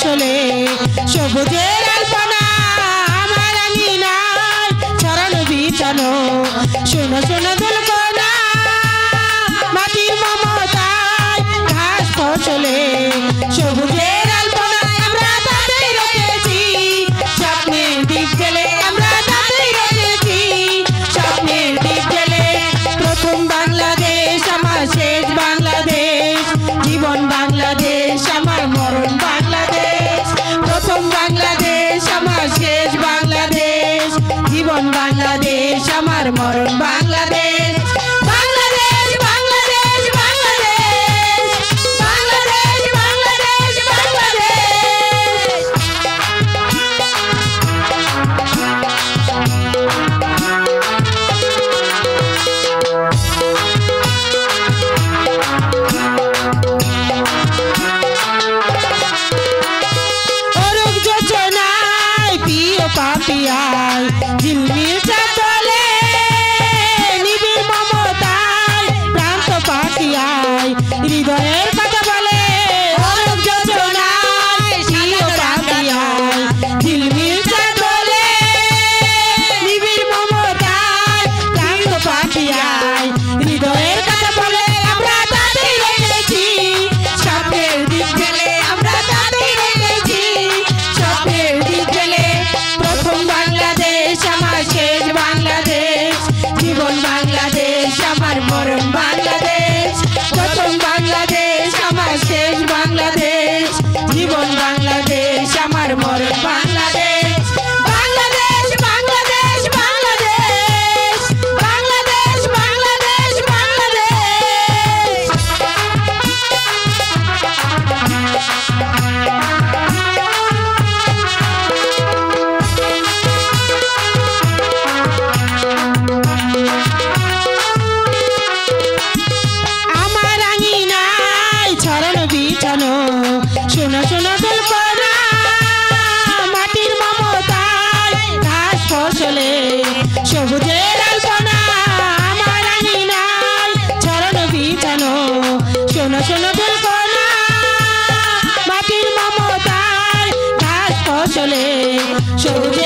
ফসলে সবুজের আলপনা আমার আঙিনায় ছড়ানো বিছানো শোনো শোনো দুলকনা মাটির মমতায় ঘাস ফসলে সবুজের আলপনা আমরা তাদের রেখেছি স্বপ্নের দ্বীপ জেলে আমরা তাদের রেখেছি স্বপ্নের দ্বীপ জেলে প্রথম বাংলাদেশ আমার শেষ বাংলাদেশ জীবন বাংলাদেশ আমার মরণ বাংলাদেশ প্রথম বাংলাদেশ আমার শেষ বাংলাদেশ জীবন বাংলাদেশ আমার মরণ বাংলাদেশ বাংলাদেশ বাংলাদেশ বাংলাদেশ বাংলাদেশ বাংলাদেশ অরুক যোজনায় প্রিয় পাপিয়ায় ঝিলমিল চাতলে নিবিড় মমতায় প্রান্ত পাখিয়ায় হৃদয়ের কথা বলে অরুক যোজনায় প্রিয় পাপিয়ায় ঝিলমিল চাতলে নিবিড় মমতায় প্রান্ত পাখিয়ায় হৃদয়ের কথা বলে আমরা তাদের রেখেছি স্বপ্নের দ্বীপ জেলে আমরা তাদের রেখেছি স্বপ্নের দ্বীপ জেলে প্রথম বাংলাদেশ আমার শেষ বাংলাদেশ জীবন বাংলাদেশ আমার মরণ বাংলাদেশ প্রথম বাংলাদেশ আমার শেষ বাংলাদেশ জীবন বাংলাদেশ আমার মরণ বাংলাদেশ বাংলাদেশ বাংলাদেশ বাংলাদেশ বাংলাদেশ বাংলাদেশ বাংলাদেশ আমার আঙিনায় ছড়ানো বিছানো শোনো শোনো দুলকনা মাটির মমতায় ঘাস ফসলে সবুজের আলপনা আমার আঙিনায় ছড়ানো বিছানো শোনো শোনো দুলকনা মাটির মমতায় ঘাস ফসলে সবুজ